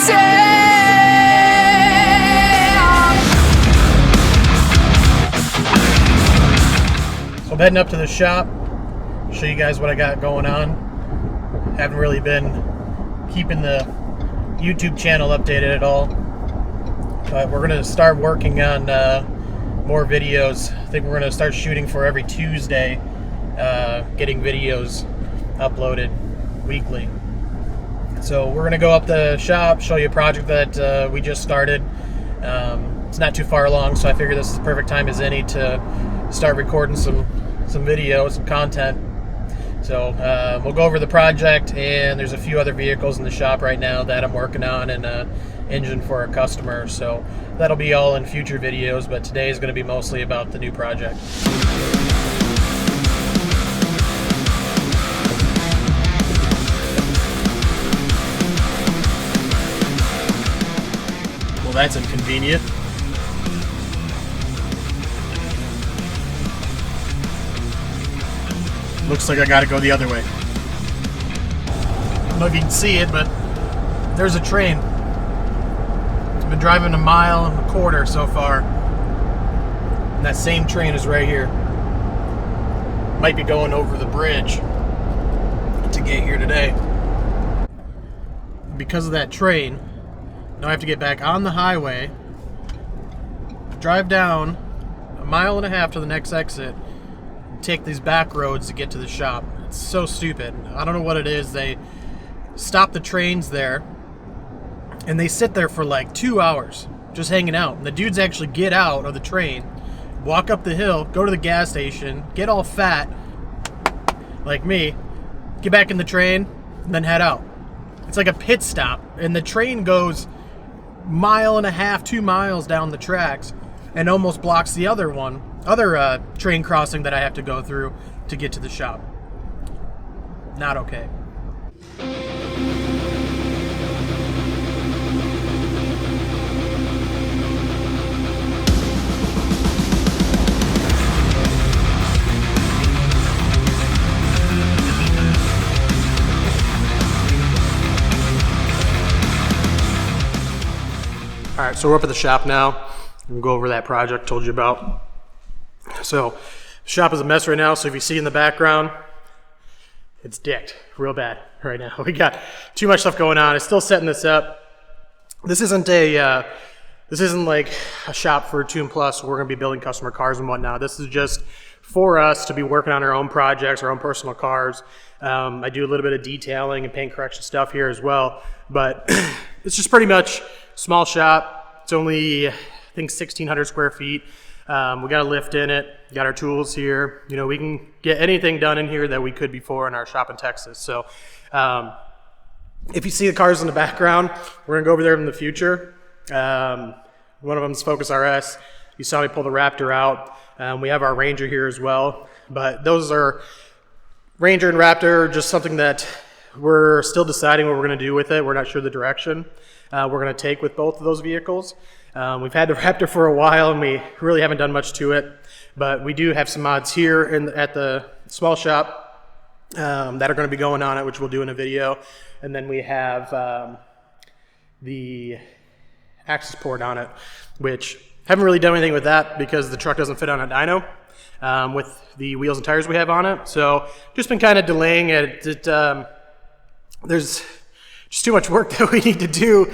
So I'm heading up to the shop, show you guys what I got going on. Haven't really been keeping the YouTube channel updated at all, but we're going to start working on more videos. I think we're going to start shooting for every Tuesday, getting videos uploaded weekly. So we're going to go up the shop, show you a project that we just started. It's not too far along, so I figure this is the perfect time as any to start recording some video, some content. So we'll go over the project, and there's a few other vehicles in the shop right now that I'm working on, and an engine for a customer. So that'll be all in future videos, but today is going to be mostly about the new project. Well, that's inconvenient. Looks like I gotta go the other way. I don't know if you can see it, but there's a train. It's been driving 1.25 miles so far. And that same train is right here. Might be going over the bridge to get here today. Because of that train, now I have to get back on the highway, drive down 1.5 miles to the next exit, take these back roads to get to the shop. It's so stupid. I don't know what it is. They stop the trains there and they sit there for like 2 hours just hanging out. And the dudes actually get out of the train, walk up the hill, go to the gas station, get all fat like me, get back in the train, and then head out. It's like a pit stop, and the train goes 1.5 miles, 2 miles down the tracks and almost blocks the other train crossing that I have to go through to get to the shop. Not okay. All right, so we're up at the shop now. We'll go over that project I told you about. So, the shop is a mess right now, so if you see in the background, it's dicked real bad right now. We got too much stuff going on. It's still setting this up. This isn't like a shop for Tuneplus. We're gonna be building customer cars and whatnot. This is just for us to be working on our own projects, our own personal cars. I do a little bit of detailing and paint correction stuff here as well, but it's just pretty much small shop. It's only, I think, 1,600 square feet. We got a lift in it, got our tools here. You know, we can get anything done in here that we could before in our shop in Texas. So if you see the cars in the background, we're gonna go over there in the future. One of them is Focus RS. You saw me pull the Raptor out. We have our Ranger here as well, but those are Ranger and Raptor, just something that we're still deciding what we're gonna do with it. We're not sure the direction we're gonna take with both of those vehicles. We've had the Raptor for a while and we really haven't done much to it, but we do have some mods here at the small shop that are going to be going on it, which we'll do in a video. And then we have the access port on it, which haven't really done anything with that because the truck doesn't fit on a dyno with the wheels and tires we have on it. So just been kind of delaying it. There's just too much work that we need to do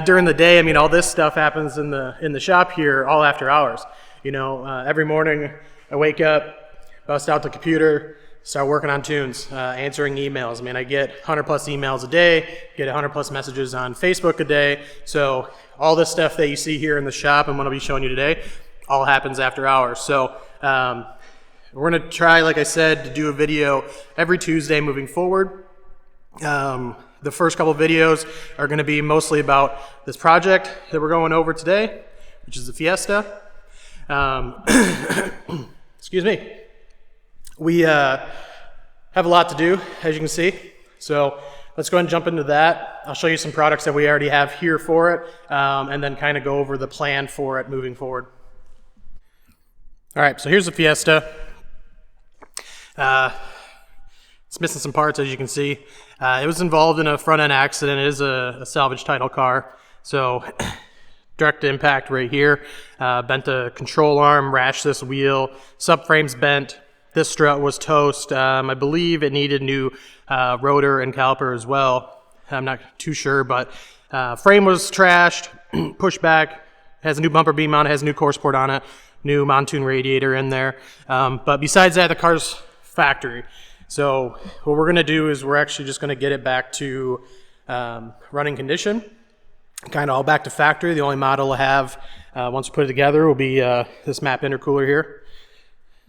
during the day. I mean, all this stuff happens in the shop here all after hours. You know, every morning I wake up, bust out the computer, start working on tunes, answering emails. I mean, I get 100 plus emails a day, get 100 plus messages on Facebook a day. So all this stuff that you see here in the shop and what I'll be showing you today all happens after hours. So we're gonna try, like I said, to do a video every Tuesday moving forward. The first couple of videos are going to be mostly about this project that we're going over today, which is the Fiesta. Excuse me. We have a lot to do, as you can see. So let's go ahead and jump into that. I'll show you some products that we already have here for it, and then kind of go over the plan for it moving forward. All right, so here's the Fiesta. It's It's missing some parts, as you can see. It was involved in a front end accident. It is a salvage title car. So direct impact right here. Bent the control arm, rashed this wheel, subframe's bent. This strut was toast. I believe it needed new rotor and caliper as well. I'm not too sure, but frame was trashed, pushed back, has a new bumper beam on it, has a new core support on it, new monotone radiator in there. But besides that, the car's factory. So what we're gonna do is we're actually just gonna get it back to running condition, kind of all back to factory. The only model we'll have once we put it together will be this map intercooler here.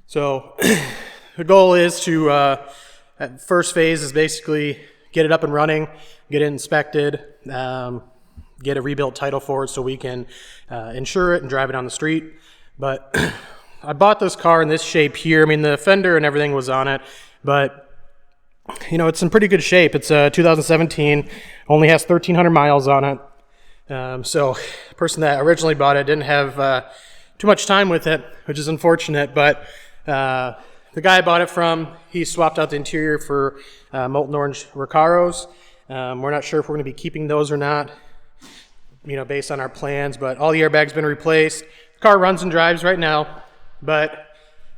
So the goal is to, at first phase is basically get it up and running, get it inspected, get a rebuilt title for it so we can insure it and drive it on the street. But I bought this car in this shape here. I mean, the fender and everything was on it, but you know, it's in pretty good shape. It's 2017, only has 1,300 miles on it. So the person that originally bought it didn't have too much time with it, which is unfortunate, but the guy I bought it from, he swapped out the interior for molten orange Recaros. We're not sure if we're going to be keeping those or not, you know, based on our plans, but all the airbags been replaced. The car runs and drives right now, but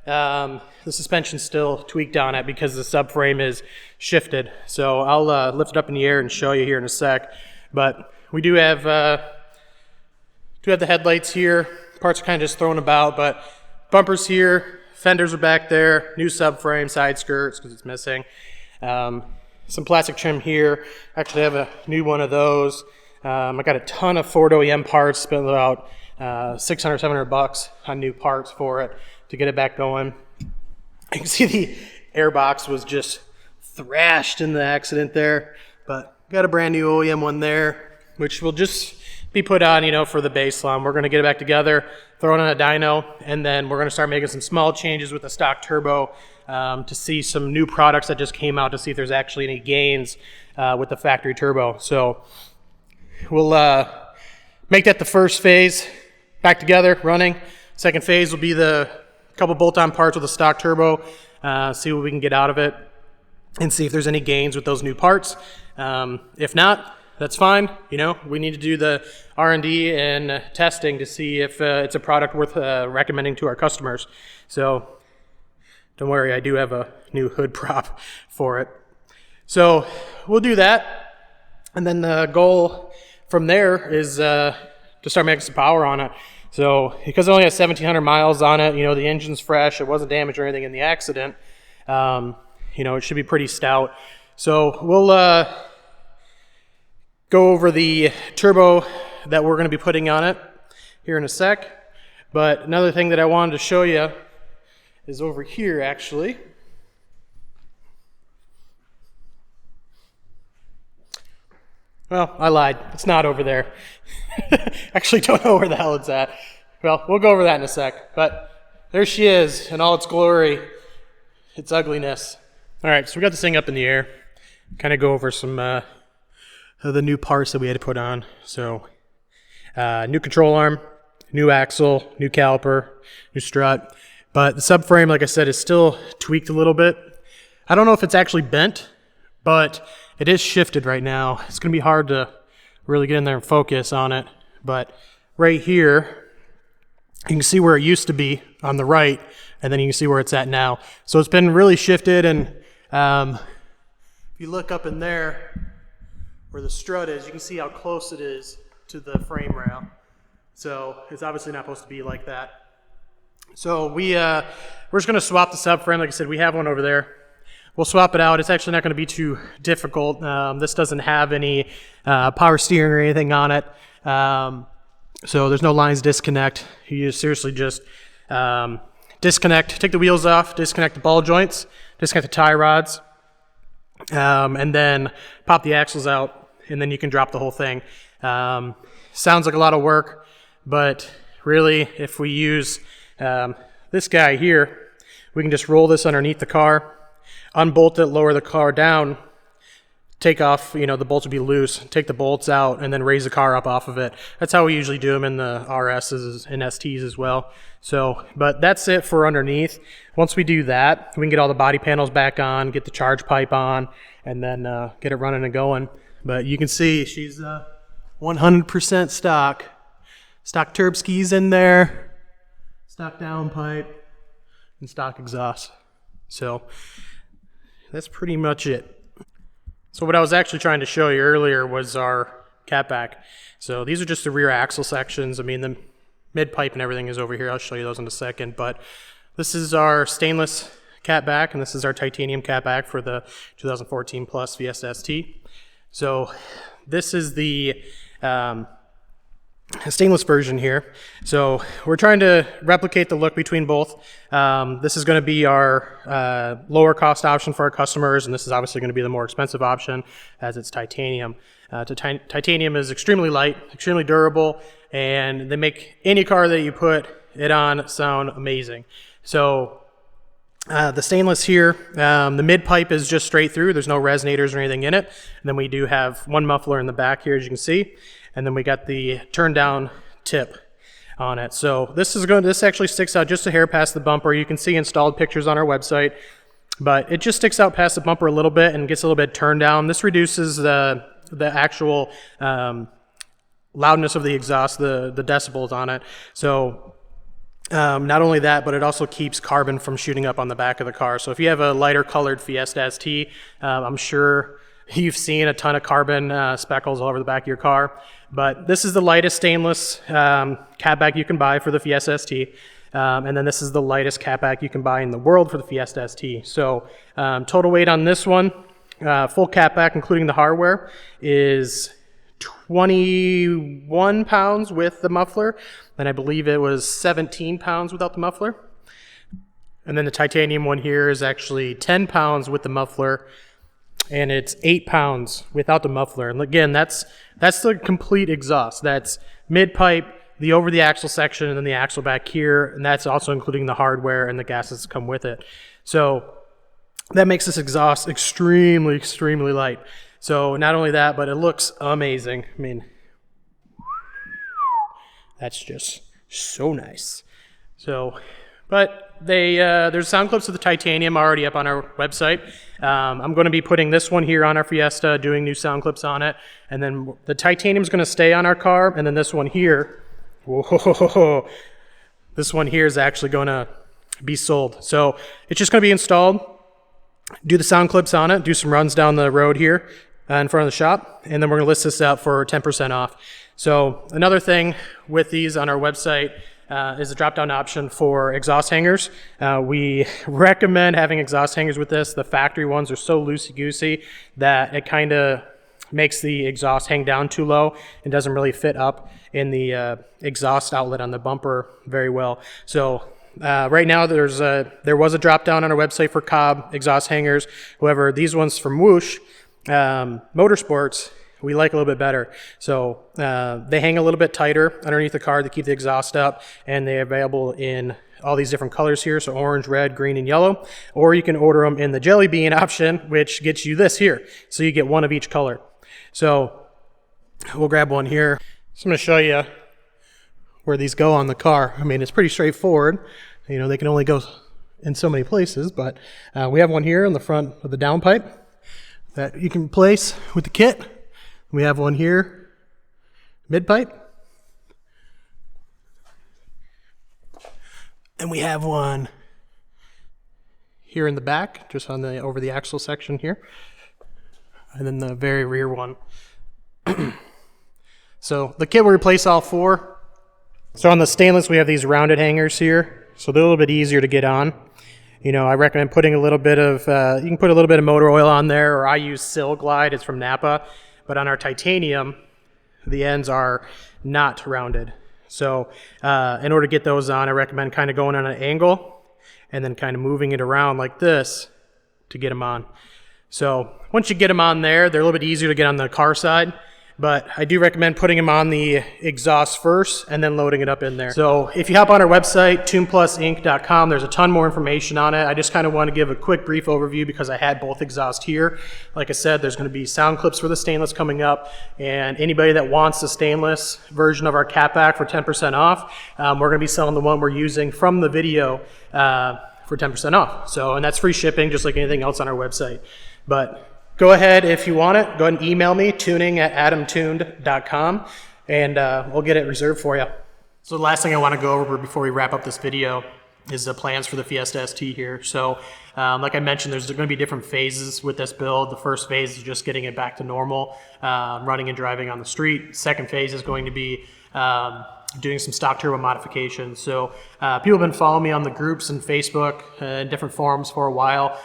the suspension's still tweaked on it because the subframe is shifted. So I'll lift it up in the air and show you here in a sec. But we do have the headlights here. Parts are kind of just thrown about, but bumpers here, fenders are back there, new subframe, side skirts because it's missing. Some plastic trim here. Actually, I have a new one of those. I got a ton of Ford OEM parts, spent about $600, $700 on new parts for it to get it back going. You can see the airbox was just thrashed in the accident there, but got a brand new OEM one there, which will just be put on, you know, for the baseline. We're going to get it back together, throw it on a dyno, and then we're going to start making some small changes with the stock turbo to see some new products that just came out to see if there's actually any gains with the factory turbo. So we'll make that the first phase, back together, running. Second phase will be the couple bolt-on parts with the stock turbo, see what we can get out of it, and see if there's any gains with those new parts. If not, that's fine. You know, we need to do the R&D and testing to see if it's a product worth recommending to our customers. So don't worry, I do have a new hood prop for it. So we'll do that, and then the goal from there is to start making some power on it. So because it only has 1,700 miles on it, you know, the engine's fresh, it wasn't damaged or anything in the accident, you know, it should be pretty stout. So we'll go over the turbo that we're going to be putting on it here in a sec. But another thing that I wanted to show you is over here, actually. Well, I lied. It's not over there. Actually don't know where the hell it's at. Well, we'll go over that in a sec. But there she is in all its glory, its ugliness. All right, so we got this thing up in the air. Kind of go over some of the new parts that we had to put on. So new control arm, new axle, new caliper, new strut. But the subframe, like I said, is still tweaked a little bit. I don't know if it's actually bent, but it is shifted right now. It's going to be hard to really get in there and focus on it. But right here, you can see where it used to be on the right, and then you can see where it's at now. So it's been really shifted, and if you look up in there where the strut is, you can see how close it is to the frame rail. So it's obviously not supposed to be like that. So we're just going to swap the subframe. Like I said, we have one over there. We'll swap it out. It's actually not going to be too difficult. This doesn't have any power steering or anything on it. So there's no lines disconnect. You seriously just disconnect, take the wheels off, disconnect the ball joints, disconnect the tie rods, and then pop the axles out, and then you can drop the whole thing. Sounds like a lot of work, but really, if we use this guy here, we can just roll this underneath the car, unbolt it, lower the car down, take off, you know, the bolts would be loose, take the bolts out, and then raise the car up off of it. That's how we usually do them in the RSs and STs as well. So, but that's it for underneath. Once we do that, we can get all the body panels back on, get the charge pipe on, and then get it running and going. But you can see she's 100% stock. Stock turb skis in there, stock downpipe, and stock exhaust. So that's pretty much it. So what I was actually trying to show you earlier was our catback. So these are just the rear axle sections. I mean, the mid pipe and everything is over here. I'll show you those in a second. But this is our stainless catback, and this is our titanium catback for the 2014 Plus Fiesta ST. So this is the stainless version here. So we're trying to replicate the look between both. This is going to be our lower cost option for our customers, and this is obviously going to be the more expensive option as it's titanium. Titanium is extremely light, extremely durable, and they make any car that you put it on sound amazing. So the stainless here, the mid pipe is just straight through. There's no resonators or anything in it. And then we do have one muffler in the back here, as you can see. And then we got the turn down tip on it. So this actually sticks out just a hair past the bumper. You can see installed pictures on our website, but it just sticks out past the bumper a little bit and gets a little bit turned down. This reduces the actual loudness of the exhaust, the decibels on it. So not only that, but it also keeps carbon from shooting up on the back of the car. So if you have a lighter colored Fiesta ST, I'm sure you've seen a ton of carbon speckles all over the back of your car. But this is the lightest stainless catback you can buy for the Fiesta ST. And then this is the lightest catback you can buy in the world for the Fiesta ST. So total weight on this one, full catback including the hardware, is 21 pounds with the muffler. And I believe it was 17 pounds without the muffler. And then the titanium one here is actually 10 pounds with the muffler, and it's 8 pounds without the muffler. And again, that's the complete exhaust. That's mid pipe, the over the axle section, and then the axle back here, and that's also including the hardware and the gases that come with it. So that makes this exhaust extremely, extremely light. So not only that, but it looks amazing. I mean, that's just so nice. So, but there's sound clips of the titanium already up on our website. I'm going to be putting this one here on our Fiesta, doing new sound clips on it, and then the titanium is going to stay on our car, and then this one here, whoa, this one here is actually going to be sold. So it's just going to be installed, do the sound clips on it, do some runs down the road here in front of the shop, and then we're going to list this out for 10% off. So another thing with these on our website is a drop-down option for exhaust hangers. We recommend having exhaust hangers with this. The factory ones are so loosey-goosey that it kind of makes the exhaust hang down too low and doesn't really fit up in the exhaust outlet on the bumper very well. So right now there was a drop-down on our website for Cobb exhaust hangers. However, these ones from Whoosh Motorsports, we like a little bit better. So they hang a little bit tighter underneath the car to keep the exhaust up, and they're available in all these different colors here, so orange, red, green, and yellow. Or you can order them in the jelly bean option, which gets you this here. So you get one of each color. So we'll grab one here. So I'm going to show you where these go on the car. I mean, it's pretty straightforward. You know, they can only go in so many places, but we have one here on the front of the downpipe that you can place with the kit. We have one here, mid-pipe. And we have one here in the back, just on the over the axle section here. And then the very rear one. So the kit will replace all four. So on the stainless, we have these rounded hangers here. So they're a little bit easier to get on. You know, I recommend putting a little bit of, you can put a little bit of motor oil on there, or I use Sil Glide, it's from Napa. But on our titanium, the ends are not rounded. So in order to get those on, I recommend kind of going on an angle and then kind of moving it around like this to get them on. So once you get them on there, they're a little bit easier to get on the car side. but I do recommend putting them on the exhaust first and then loading it up in there. So if you hop on our website, tuneplusinc.com, there's a ton more information on it. I just kind of want to give a quick brief overview because I had both exhausts here. Like I said, there's going to be sound clips for the stainless coming up, and anybody that wants the stainless version of our catback for 10% off, we're going to be selling the one we're using from the video for 10% off. So, and that's free shipping just like anything else on our website. But go ahead, if you want it, go ahead and email me, tuning@adamtuned.com, and we'll get it reserved for you. So the last thing I want to go over before we wrap up this video is the plans for the Fiesta ST here. So like I mentioned, there's going to be different phases with this build. The first phase is just getting it back to normal, running and driving on the street. Second phase is going to be doing some stock turbo modifications. So people have been following me on the groups and Facebook and different forums for a while.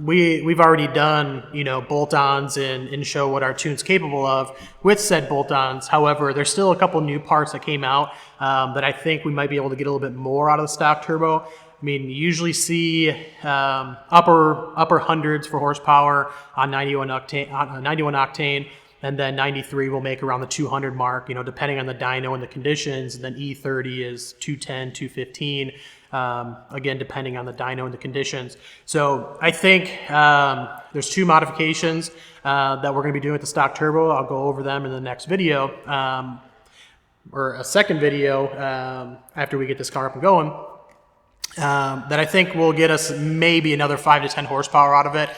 We've already done, you know, bolt-ons and show what our tune's capable of with said bolt-ons. However, there's still a couple new parts that came out that I think we might be able to get a little bit more out of the stock turbo. I mean, you usually see upper hundreds for horsepower on 91 octane, and then 93 will make around the 200 mark, you know, depending on the dyno and the conditions. And then E30 is 210, 215. Again, depending on the dyno and the conditions. So I think there's two modifications that we're going to be doing with the stock turbo. I'll go over them in the next video, or a second video after we get this car up and going, that I think will get us maybe another 5 to 10 horsepower out of it,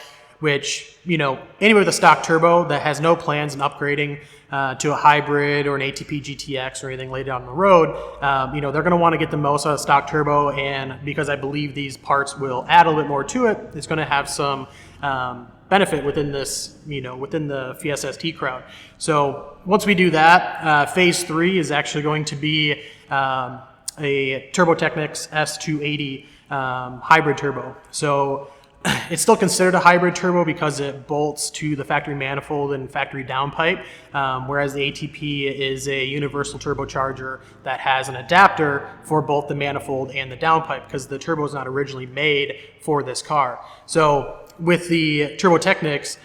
which, you know, anybody with a stock turbo that has no plans in upgrading to a hybrid or an ATP GTX or anything later down the road, you know, they're going to want to get the most out of stock turbo, and because I believe these parts will add a little bit more to it, it's going to have some benefit within this, you know, within the Fiesta ST crowd. So once we do that, phase 3 is actually going to be a Turbotechnics S280 hybrid turbo. So it's still considered a hybrid turbo because it bolts to the factory manifold and factory downpipe, whereas the ATP is a universal turbocharger that has an adapter for both the manifold and the downpipe because the turbo is not originally made for this car. So with the Turbotechnics,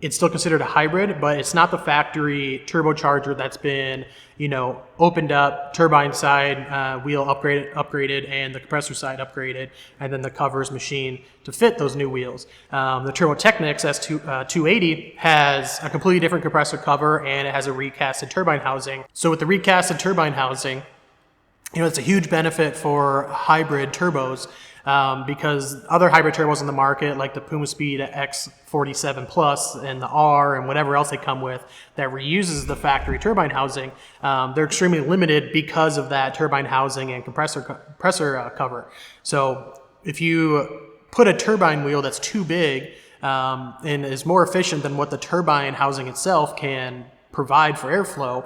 it's still considered a hybrid, but it's not the factory turbocharger that's been, you know, opened up, turbine side wheel upgraded, and the compressor side upgraded, and then the covers machined to fit those new wheels. The Turbotechnics S280 has a completely different compressor cover, and it has a recasted turbine housing. So with the recasted turbine housing, you know, it's a huge benefit for hybrid turbos. Because other hybrid turbos in the market, like the Puma Speed X47 Plus and the R and whatever else they come with that reuses the factory turbine housing, they're extremely limited because of that turbine housing and compressor cover. So if you put a turbine wheel that's too big and is more efficient than what the turbine housing itself can provide for airflow,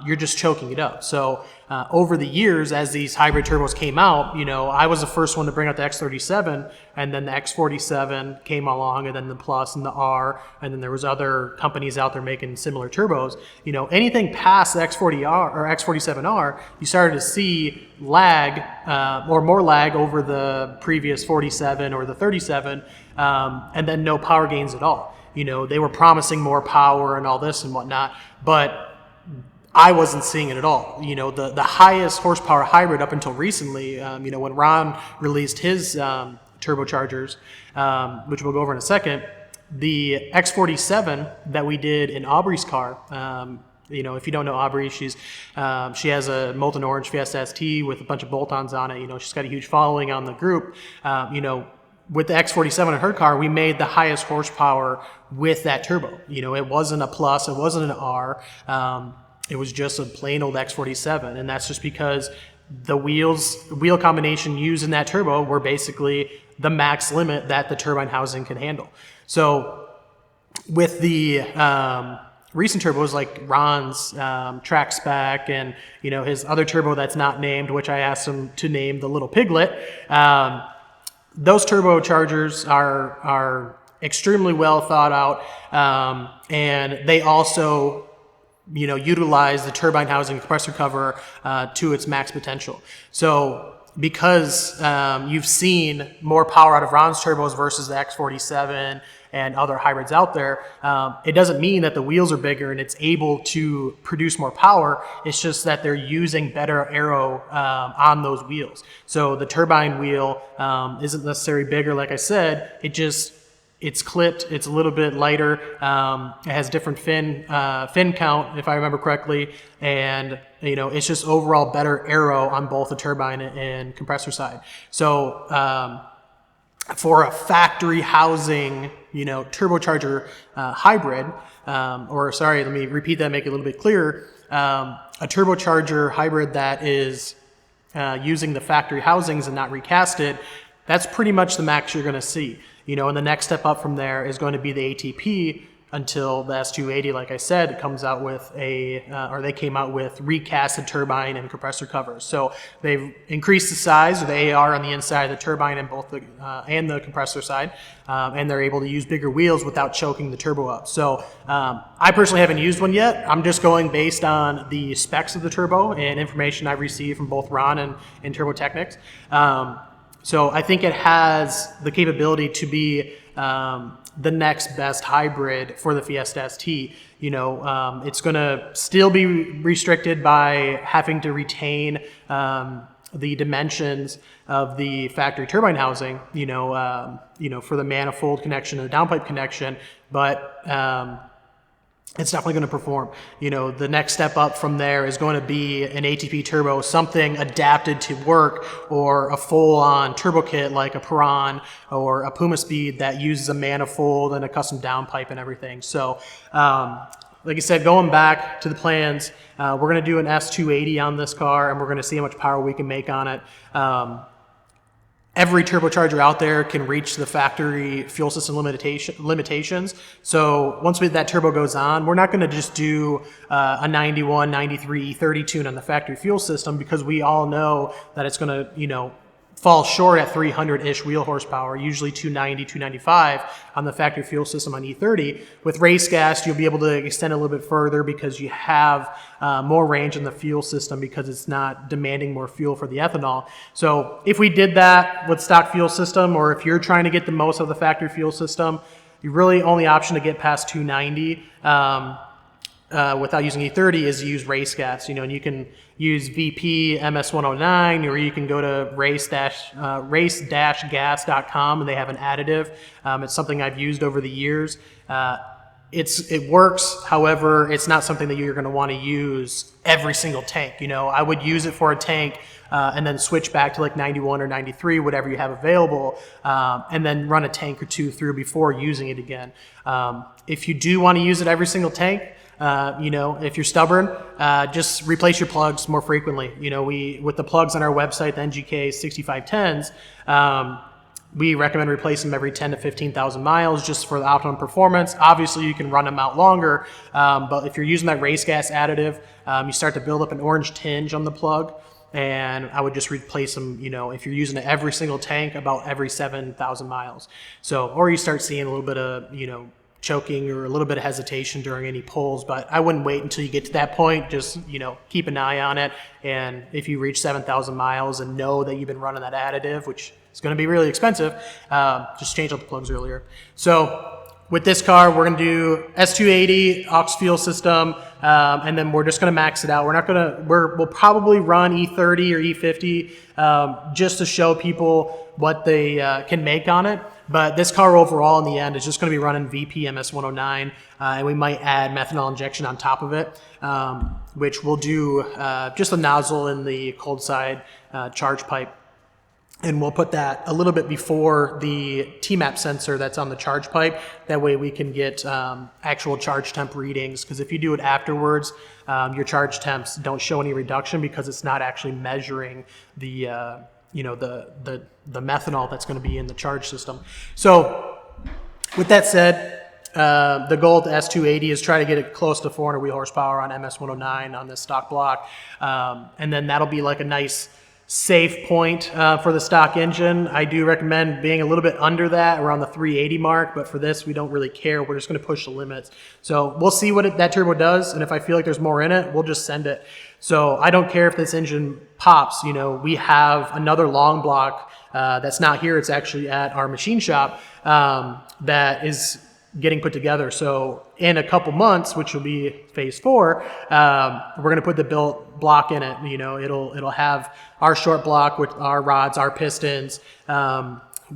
you're just choking it up. So over the years, as these hybrid turbos came out, you know, I was the first one to bring out the X37, and then the X47 came along, and then the Plus and the R, and then there was other companies out there making similar turbos. You know, anything past the X40R or X47R, you started to see lag or more lag over the previous 47 or the 37, and then no power gains at all. You know, they were promising more power and all this and whatnot, but I wasn't seeing it at all. You know, the highest horsepower hybrid up until recently, you know, when Ron released his turbochargers, which we'll go over in a second, the X47 that we did in Aubrey's car, you know, if you don't know Aubrey, she has a molten orange Fiesta ST with a bunch of bolt-ons on it. You know, she's got a huge following on the group. You know, with the X47 in her car, we made the highest horsepower with that turbo. You know, it wasn't a Plus, it wasn't an R, it was just a plain old X47, and that's just because the wheel combination used in that turbo were basically the max limit that the turbine housing could handle. So with the recent turbos like Ron's track spec and, you know, his other turbo that's not named, which I asked him to name the Little Piglet, those turbochargers are extremely well thought out, and they also, you know, utilize the turbine housing compressor cover to its max potential. So because you've seen more power out of Ron's turbos versus the X47 and other hybrids out there, it doesn't mean that the wheels are bigger and it's able to produce more power. It's just that they're using better aero on those wheels. So the turbine wheel isn't necessarily bigger, like I said. It's clipped, it's a little bit lighter, it has different fin count, if I remember correctly, and it's just overall better aero on both the turbine and compressor side. So for a factory housing, turbocharger hybrid, or sorry, let me repeat that, make it a little bit clearer, a turbocharger hybrid that is using the factory housings and not recasted, that's pretty much the max you're going to see. And the next step up from there is going to be the ATP until the S280, like I said, comes out with or they came out with recasted turbine and compressor covers. So they've increased the size of the AR on the inside of the turbine and both the and the compressor side, and they're able to use bigger wheels without choking the turbo up. So I personally haven't used one yet. I'm just going based on the specs of the turbo and information I've received from both Ron and Turbo Technics. So I think it has the capability to be the next best hybrid for the Fiesta ST. It's going to still be restricted by having to retain the dimensions of the factory turbine housing, for the manifold connection and the downpipe connection, but it's definitely going to perform. The next step up from there is going to be an ATP turbo, something adapted to work, or a full-on turbo kit like a Piran or a Puma Speed that uses a manifold and a custom downpipe and everything. So, like I said, going back to the plans, we're going to do an S280 on this car, and we're going to see how much power we can make on it. Every turbocharger out there can reach the factory fuel system limitations. So once that turbo goes on, we're not going to just do a 91, 93 E30 tune on the factory fuel system, because we all know that it's going to, fall short at 300-ish wheel horsepower, usually 290, 295 on the factory fuel system on E30. With race gas, you'll be able to extend a little bit further because you have more range in the fuel system, because it's not demanding more fuel for the ethanol. So if we did that with stock fuel system, or if you're trying to get the most of the factory fuel system, your really only option to get past 290 without using E30 is to use race gas, and you can use VP MS109, or you can go to race-gas.com, and they have an additive. It's something I've used over the years. It works, however, it's not something that you're going to want to use every single tank. I would use it for a tank and then switch back to like 91 or 93, whatever you have available, and then run a tank or two through before using it again. If you do want to use it every single tank, if you're stubborn, just replace your plugs more frequently. With the plugs on our website, the NGK 6510s, we recommend replacing them every 10 to 15,000 miles just for the optimum performance. Obviously, you can run them out longer, but if you're using that race gas additive, you start to build up an orange tinge on the plug, and I would just replace them, if you're using it every single tank, about every 7,000 miles. So, or you start seeing a little bit of, choking or a little bit of hesitation during any pulls, but I wouldn't wait until you get to that point. Just, keep an eye on it. And if you reach 7,000 miles and know that you've been running that additive, which is going to be really expensive, just change out the plugs earlier. So with this car, we're going to do S280 aux fuel system, and then we're just going to max it out. We'll probably run E30 or E50 just to show people what they can make on it. But this car overall in the end is just going to be running VP MS109, and we might add methanol injection on top of it, which we'll do just a nozzle in the cold side charge pipe. And we'll put that a little bit before the TMAP sensor that's on the charge pipe. That way we can get actual charge temp readings, because if you do it afterwards, your charge temps don't show any reduction because it's not actually measuring the the methanol that's going to be in the charge system. So with that said, the goal of the S280 is try to get it close to 400 wheel horsepower on MS109 on this stock block. And then that'll be like a nice safe point for the stock engine. I do recommend being a little bit under that, around the 380 mark, but for this, we don't really care. We're just going to push the limits. So we'll see what that turbo does, and if I feel like there's more in it, we'll just send it. So I don't care if this engine pops. You know, we have another long block that's not here. It's actually at our machine shop that is getting put together. So in a couple months, which will be phase 4, we're going to put the built block in it. You know, it'll have our short block with our rods, our pistons.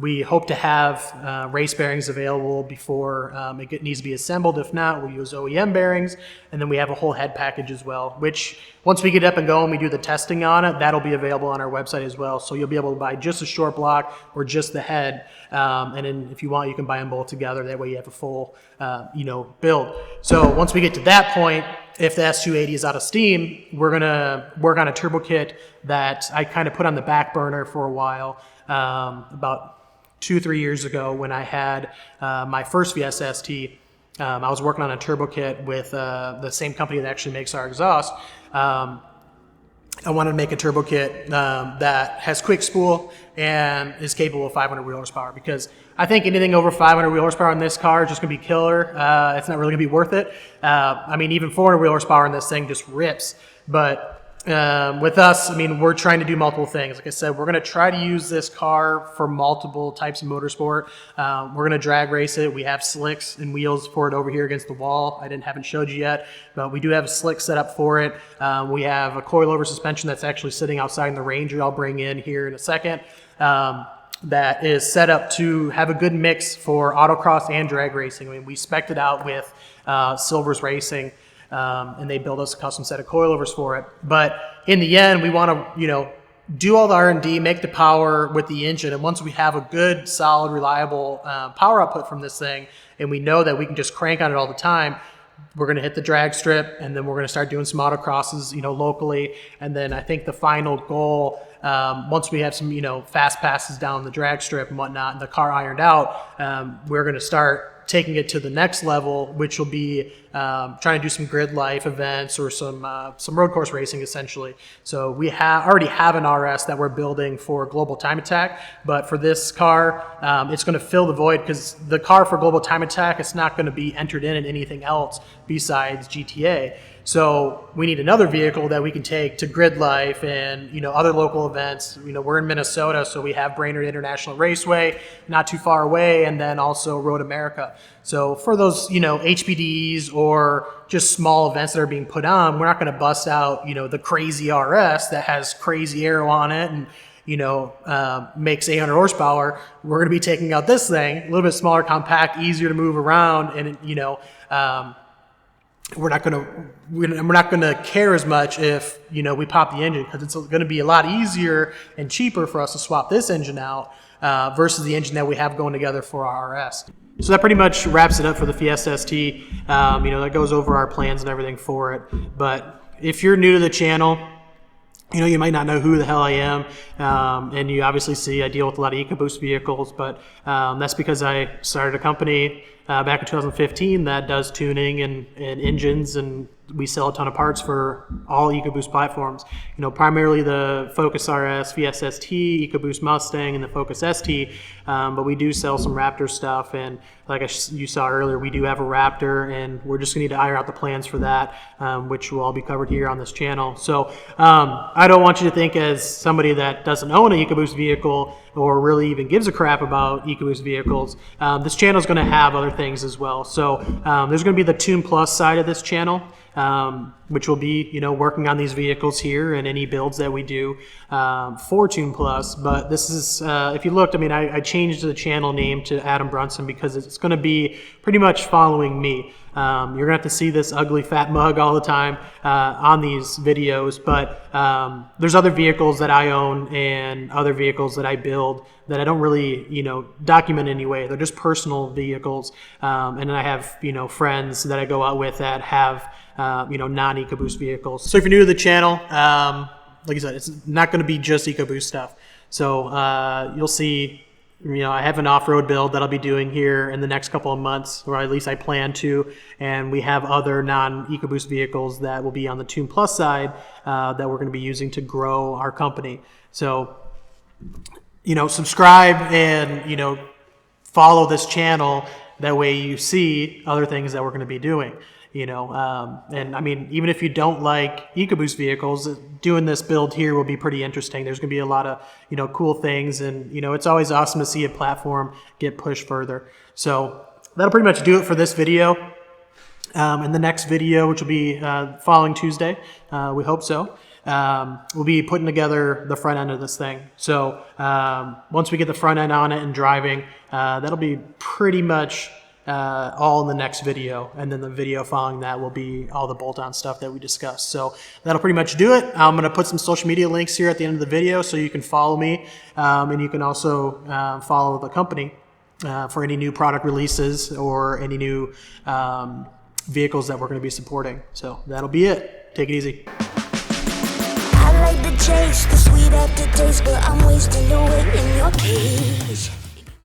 We hope to have race bearings available before it needs to be assembled. If not, we'll use OEM bearings. And then we have a whole head package as well, which once we get up and go and we do the testing on it, that'll be available on our website as well. So you'll be able to buy just a short block or just the head. And then if you want, you can buy them both together. That way you have a full, build. So once we get to that point, if the S280 is out of steam, we're going to work on a turbo kit that I kind of put on the back burner for a while, about 2-3 years ago when I had my first VSST. I was working on a turbo kit with the same company that actually makes our exhaust. I wanted to make a turbo kit that has quick spool and is capable of 500 wheel horsepower, because I think anything over 500 wheel horsepower in this car is just going to be killer. It's not really going to be worth it. I mean, even 400 wheel horsepower in this thing just rips. But with us, I mean, we're trying to do multiple things. Like I said, we're going to try to use this car for multiple types of motorsport. We're going to drag race it. We have slicks and wheels for it over here against the wall. I haven't showed you yet, but we do have a slick set up for it. We have a coilover suspension that's actually sitting outside in the Ranger I'll bring in here in a second. That is set up to have a good mix for autocross and drag racing. I mean, we spec'd it out with Silver's Racing. And they build us a custom set of coilovers for it. But in the end, we want to, do all the R&D, make the power with the engine. And once we have a good, solid, reliable power output from this thing, and we know that we can just crank on it all the time, we're going to hit the drag strip, and then we're going to start doing some autocrosses, locally. And then I think the final goal, once we have some, fast passes down the drag strip and whatnot, and the car ironed out, we're going to start taking it to the next level, which will be trying to do some grid life events or some road course racing, essentially. So we already have an RS that we're building for Global Time Attack, but for this car, it's going to fill the void, because the car for Global Time Attack, it's not going to be entered in anything else besides GTA. So we need another vehicle that we can take to grid life and, other local events. We're in Minnesota, so we have Brainerd International Raceway, not too far away, and then also Road America. So for those, HPDs or just small events that are being put on, we're not going to bust out, the crazy RS that has crazy aero on it and, makes 800 horsepower. We're going to be taking out this thing, a little bit smaller, compact, easier to move around, and, we're not going to care as much if we pop the engine, because it's going to be a lot easier and cheaper for us to swap this engine out versus the engine that we have going together for our RS. So that pretty much wraps it up for the Fiesta ST. That goes over our plans and everything for it. But if you're new to the channel, you might not know who the hell I am, and you obviously see I deal with a lot of EcoBoost vehicles, but that's because I started a company back in 2015 that does tuning and engines, and we sell a ton of parts for all EcoBoost platforms. Primarily the Focus RS, Fiesta ST, EcoBoost Mustang, and the Focus ST, but we do sell some Raptor stuff, and like you saw earlier, we do have a Raptor, and we're just going to need to iron out the plans for that, which will all be covered here on this channel. So I don't want you to think, as somebody that doesn't own an EcoBoost vehicle or really even gives a crap about EcoBoost vehicles, this channel is going to have other things as well. So there's going to be the Tuneplus side of this channel, which will be, working on these vehicles here and any builds that we do for Tuneplus. But this is, if you looked, I changed the channel name to Adam Brunson because it's going to be pretty much following me. You're going to have to see this ugly fat mug all the time on these videos, but there's other vehicles that I own and other vehicles that I build that I don't really, document in any way. They're just personal vehicles. And then I have, friends that I go out with that have, non-EcoBoost vehicles. So if you're new to the channel, like I said, it's not going to be just EcoBoost stuff. So you'll see I have an off-road build that I'll be doing here in the next couple of months, or at least I plan to, and we have other non-EcoBoost vehicles that will be on the Tuneplus side that we're going to be using to grow our company. So, subscribe and, follow this channel. That way you see other things that we're going to be doing. And I mean, even if you don't like EcoBoost vehicles, doing this build here will be pretty interesting. There's going to be a lot of, cool things, and, it's always awesome to see a platform get pushed further. So that'll pretty much do it for this video. In the next video, which will be following Tuesday, we hope so, we'll be putting together the front end of this thing. So once we get the front end on it and driving, that'll be pretty much all in the next video, and then the video following that will be all the bolt-on stuff that we discussed. So that'll pretty much do it. I'm going to put some social media links here at the end of the video so you can follow me, and you can also follow the company for any new product releases or any new vehicles that we're going to be supporting. So that'll be it. Take it easy. I like the chase, the sweet aftertaste, but I'm wasting away in your case.